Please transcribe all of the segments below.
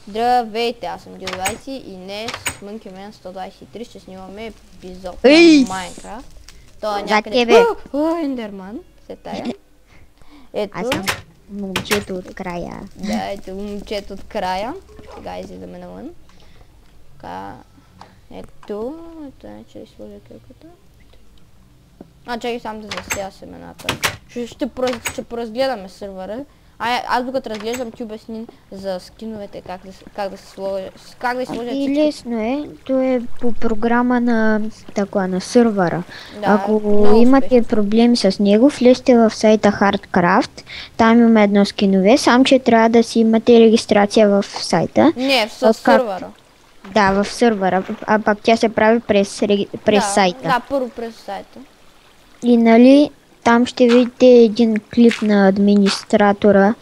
Здравейте, аз съм Дилвайси и днес с Monkey Man 123 ще снимаме епизод Ей! на Майнкрафт. Той е За някъде... тебе. Ендерман, се тая. Ето, Аз съм момчето от края. да, ето момчето от края. Сега излизаме навън. Така, ето, че да сложа кърката. Чакай сам да засея семената. Ще поразгледаме сървъра. Аз докато разглеждам ти обясни за скиновете, как да се сложат. И лесно е, то е по програма на сървъра. Да, Ако имате проблеми с него, влезте в сайта Hardcraft. Там има едно скинове, сам че трябва да си имате регистрация в сайта. Не, в сървъра. Да, в сървъра, а пак тя се прави през сайта. Да, първо през сайта. И нали, там ще видите един клип на администратора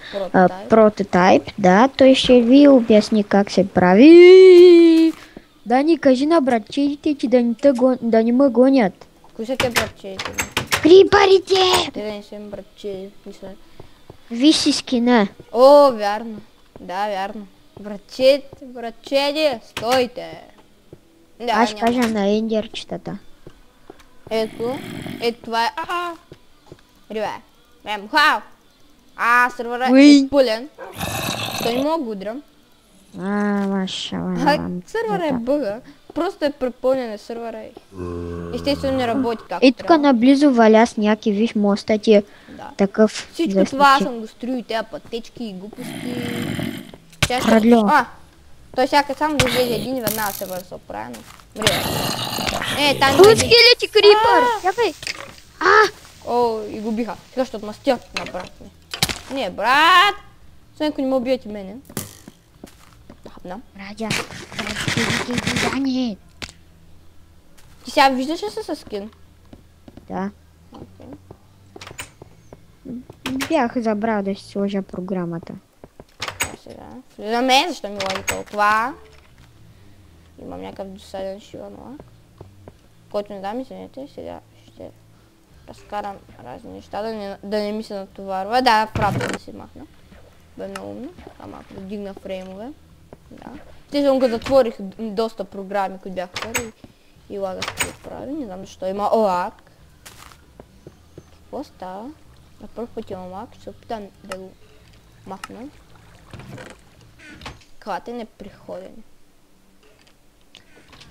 Прототайп. Да, той ще ви обясни как се прави. Дани, кажи на братчетите, че да не ме гонят. Кои са те братчетите? Крипарите! Те да не са им братчети, мисля. Виж си скина. О, вярно. Да, вярно. Братчети, стойте. Да, Аз ще кажа на ендерчетата. Ето това е... Рибе, хау! Сървъра е пълен. Той не мога да го удрям. Сървъра е бъга. Просто е препълнен сървъра. Естествено не работи както трябва. Тук наблизо валя сняг и виж моста ти е такъв. Всичко това съм го строил и тези пътечки и глупости. Радло. Той сяка само да излезе един и веднага се върса правилно. Скелети крипър! Чакай! О, и го биха. Сега ще отмъстят на брат ми. Не, брат! Сега не ме убият и мене. Хапна. Радя, Дани! Ти сега виждаш ли се със скин? Да. Бях забрал да си сложа програмата. Сега. Влизаме, защо ми лови толкова? Имам някакъв досаден шиванлак, който не дам извинете. Сега ще разкарам разни неща, да не ми се натоварва. Да, правда да се махна. Бе много умно. Малко да дигна фреймове. Да. Те го затворих доста програми, които бях вкарали и лагът се отправи. Не знам защо има лаг. Какво става? На първ път имам лаг, ще се опитам да го махна. Клад е неприходен.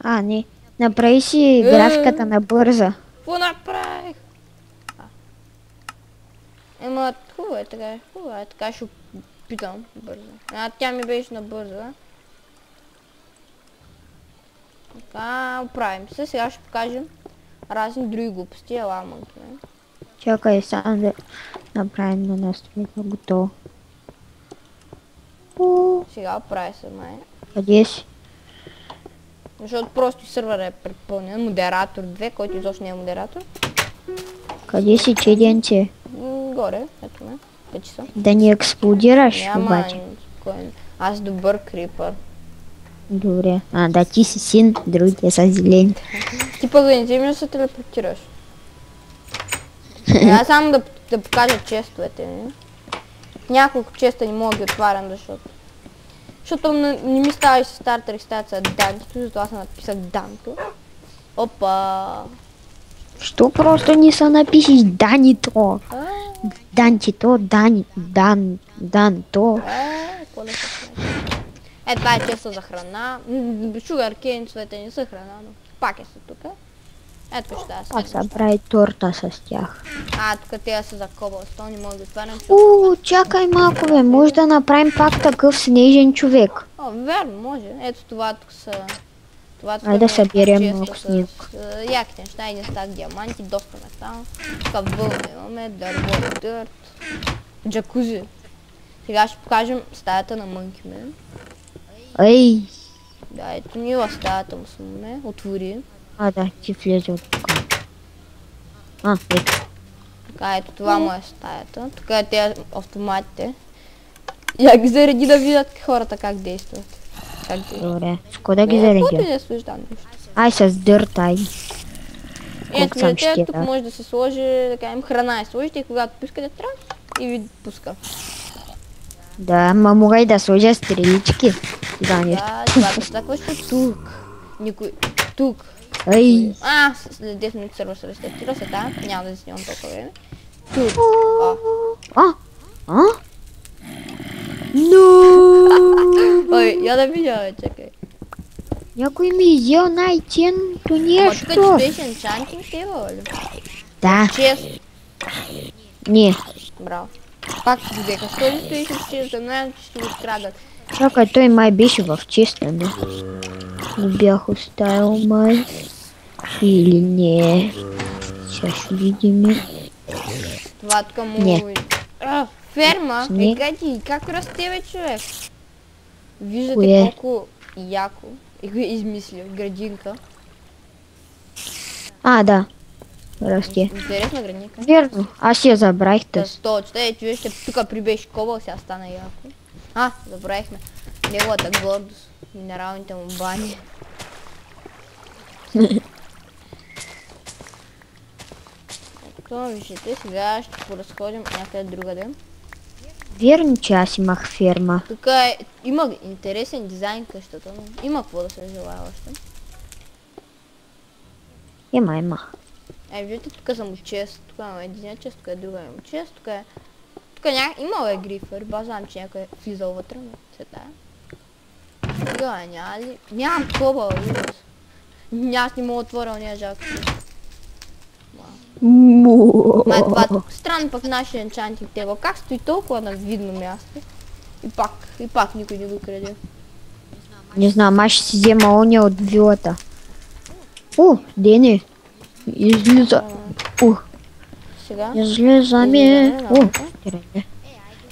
Не. Направи си графиката на бърза. Какво направих? Хубаво е така, така ще опитам бързо. Тя ми беше на бърза. Така, оправим се. Сега ще покажем разни други глупости. Ела, Monkey Man. Чакай само да направим на настройка готово. Сега оправи се, май. Къде си? Защото просто сървър е препълнен. Модератор 2, който изобщо не е модератор. Къде си, чеденце? Горе, ето ме. Вече съм. Да ни експлодираш обаче. Аз добър крипър. Добре. Да, ти си син, другите са зелени. Ти пък да не вземеш да се телепортираш. Аз само да покажа честовете ми. Няколко честа не мога да ги отварям, защото не ми става и с стартер екстация Дантито, затова съм написах Данто. Опа! Що просто не са напишеш Данито? Дантито, Данто. Това е често за храна. Шугар кейнцовете не са храна, но пак е са тук. Ето ще аз. Аз са прави торта с тях. Тук те са за кобълстон, не мога да отварям. Чакай малко бе, може да направим пак такъв снежен човек. Верно, може. Ето това тук са... Айде да съберем малко сняг. Яките неща, един стак диаманти, доста места. Тук вълна имаме, дърво, дърт, джакузи. Сега ще покажем стаята на Monkey Man. Ей! Да, ето ние в стаята му сме. Отвори. Да, ти влезе от тук. Ето. Така, ето това му е стаята. Тук е тези автоматите. Я ги зареди да видят хората как действат. Добре, ско да ги заредя? Каквото и да служи там нещо. Ай с дърт, ай. Ето видите, тук може да се сложи, да кажем, храна и сложите и когато поискате трябва и ви пуска. Да, ма мога и да сложа стрелички. сега нещо. Да, това стъкващо тук. Никой. Тук. Ай. След 10 минути сервер се рестартира се, да. Няма да снимам толкова време. Тук. Но! Ой, я да видя, бе, чакай. Някой ми изял най-ценното нещо. Ама тук че беше енчантинг тейбъл, ли? Да. Чест. Не. Браво. Пак си взеха. Той стоеше в чест, знаем, че ще го страдат. Чакай, той май беше в честа, не? Го бях оставил май. Или не. Сега ще видим. Това тук му... Не. Ферма? Не. Гади, как расте, бе, човек? Виждате Кое? колко яко. И го е измислил. Градинка. Да. Расте. Интересна градинка. Верно. Аз я забравих Да, тъс. точно. Човек тук прибеше кобъл, сега стана яко. Забравихме. Неговата гордост. Минералните му бани. Ето, виждате, сега ще поразходим някъде другаде. Верно, че аз имах ферма. Тук има интересен дизайн къщата, но има какво да се желая още. Има. Виждате, тук съм от чест, тук имаме един чест, тук е друга имам чест, тук имало е грифър, знам, че някой е влизал вътре, но се тая. Тук няма ли? Нямам кобъл, виждате. Аз не мога отворя ония жалко. Това странно пък нашия енчантинг тейбъл. Как стои толкова на видно място? И пак никой не го краде. Не знам, аз ще си взема ония от вилата. Дени. Излиза. Сега? Излизаме.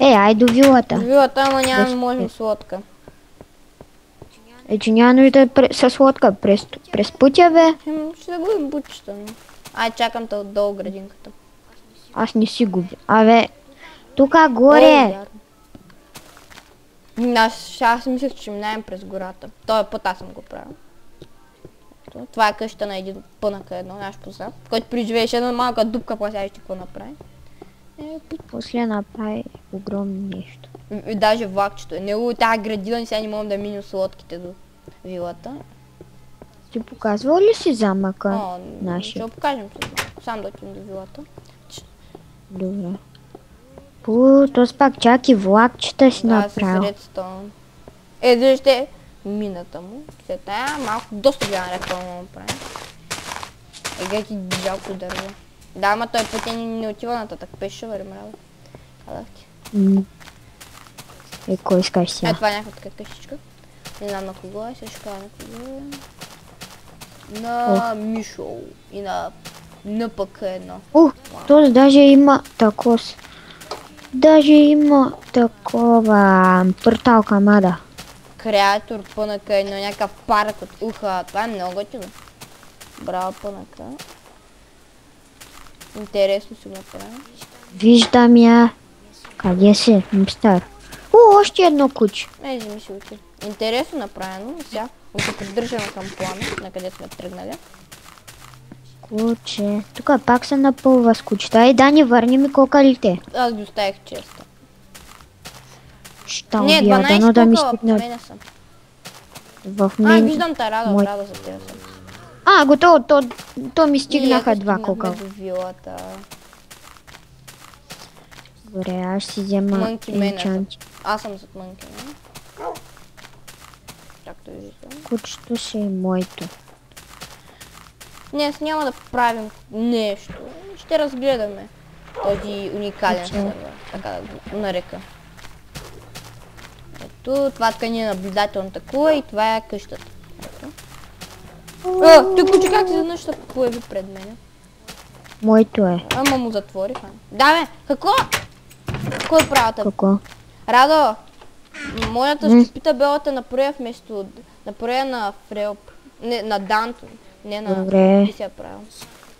Ай до вилата. Вилата, ама няма можем с лодка. Че няма нужда с лодка през пътя, бе. Ще загубим пътища. Чакам те отдолу градинката. Аз не си губя. Тука горе. Аз мислех, че минаем през гората. Този път аз съм го правил. Това е къщата на един пънака едно, наш поздрав, който преживееше една малка дупка, после ще какво направи. После направи огромно нещо. И даже влакчето е. Него тази градина сега не можем да минем с лодките до вилата. Ти показвал ли си замъка нашия? Ще го покажем с малко. Сам да отидем до вилата. Добре. Този пак чак и влакчета си направил. Да, с редстон. Вижте мината му. Тая малко, доста голяма реклама му прави. Гледайте жалко дърво. Да, ама той пътя не отива нататък. Пешевър мрава. Казах ти. Кой искаш сега? Това е някаква така къщичка. Не знам на кого е, сега ще кажа на кого е. На Мишо и на НПК1. Този даже има такос. Даже има такова портал камада. Креатор ПНК1, някакъв парк от уха. Това е много готино. Браво ПНК. Интересно си го направя. Виждам я. Къде си, мистер? Още едно куче. Вземи си отиде. Интересно направено. Сега го се придържаме към плана, на къде сме тръгнали. Куче. Тук пак се напълва с кучета. И да ни върнем и кокалите. Аз ги оставих често. Ща Не, убия, 12 дано да ми кокала, стигнат. мене съм. В мен... Виждам та Радо, Радо за тебе съм. Готово, то ми стигнаха два кокала. до вилата. Добре, аз си взема енчанти. Аз съм зад мънки, не? Както виждам. Кучето си е моето. Днес няма да правим нещо. Ще разгледаме този уникален сервер, така да го нарека. Ето, това така ни е наблюдателната кула и това е къщата. Той куче как изведнъж се появи пред мене? Моето е. Ама му затвориха. Да бе, какво? Кой е правата? Какво? Радо, моята ще пита белата на проя вместо... На проя на Фрелп. Не, на Данто. Не на... Добре. Ти си я правил.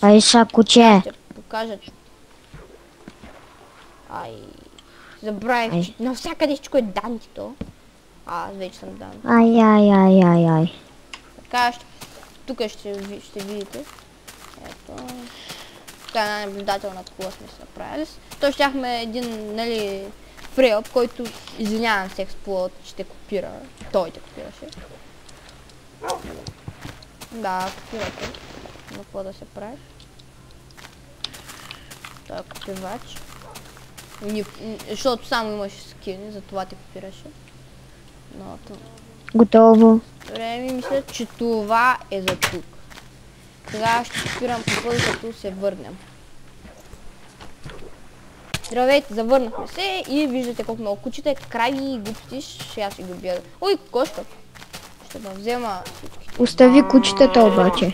Айша, куче. Ще покажа. Забравих, че навсякъде всичко е Дантито. Аз вече съм Данто. Ай. Така, тук ще видите. Ето. Така една наблюдателна кула сме се направили. То щяхме един, нали, Фрейл, който, извинявам се, експлод, ще копира. Той те копираше. Да, копирате. Но какво да се прави? Той е копивач. Защото само имаше скини, затова те копираше. Но Готово. добре, ми мисля, че това е за тук. Сега ще копирам какво, като се върнем. Здравейте, завърнахме се и виждате колко много кучета, краги и глупости, ще аз ще ги убия. Ой, кошка! Ще да взема всички. Остави кучетата обаче.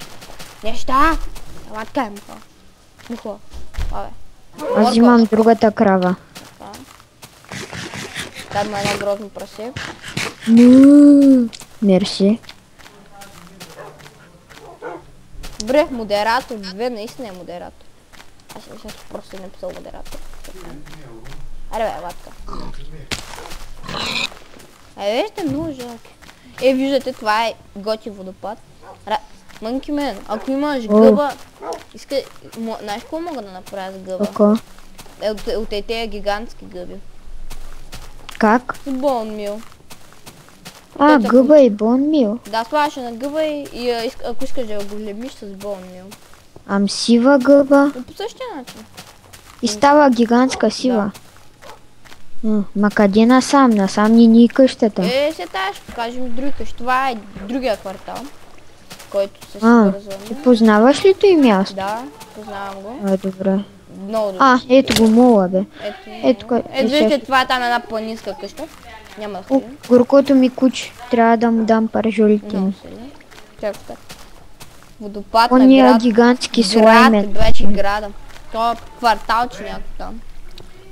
Неща! Латка е муха. Муха. Абе. Аз взимам другата крава. Там има едно грозно прасе. Мерси. Добре, модератор. Две наистина е модератор. Аз ще мисля, че просто е написал модератор. Аре бе, латка. Вижте, много жалко. Виждате, това е готи водопад. Мънки мен, ако имаш гъба, знаеш какво мога да направя с гъба? Какво? От тези гигантски гъби. Как? С бонмил. Гъба и бонмил. Да, слагаш на гъба и ако искаш да го глебиш с бонмил. Сива гъба. По същия начин. И става гигантска сива. Ма къде насам? Насам ни къщата. Се тая ще покажем други къщи. Това е другия квартал, който се свързва. Ти познаваш ли той място? Да, познавам го. Добре. Много добре. Ето го мула, бе. Ето, вижте, това е там една планинска къща. Няма да ходим. Горкото ми куч. Трябва да му дам паржолите. Чакай. Водопад на Ония град. гигантски Град, слаймет. вече града. То е кварталче някакво там.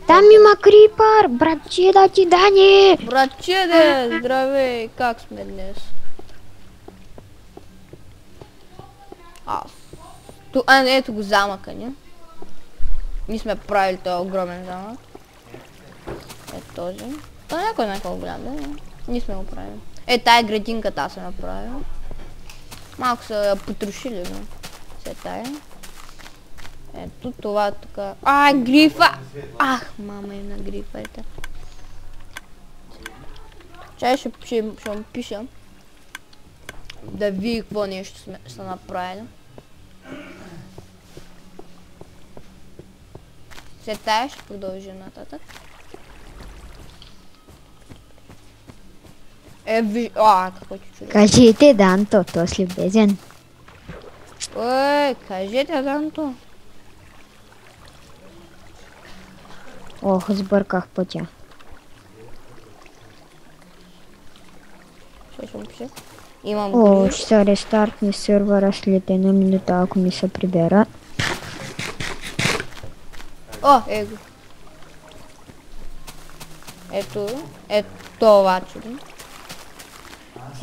Там има крипър, братче да ти дане. Братче де, здравей, как сме днес? Ето го замъка ни. Ние сме правили този огромен замък. Ето този. Това някой е колко голям, да? Ние сме го правили. Тая градинката аз съм направил. Малко са я потрошили, но все тая. Ето това тук. Грифа! Мама им на грифата. Чай ще му пиша. Да види какво нещо са направили. След тая ще продължим нататък. Какво ти чудо. Кажете, Данто, то си безен. Кажете, Данто. Сбърках пътя. Ще му пиша. Имам ще се рестартне сервера след една минута, ако ми се прибера. Его. Ето това чудо.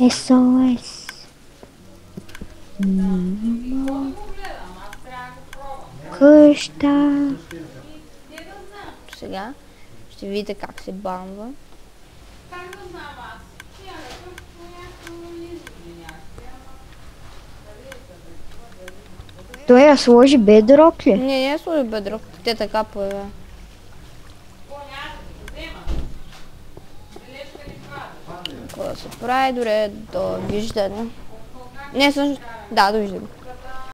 SOS. Къща. Сега ще видите как се банва. Той я сложи бедрок ли? Не я сложи бедрок. Те така появя. Какво да се прави, добре, довиждане. Не, всъщност, да, довиждане.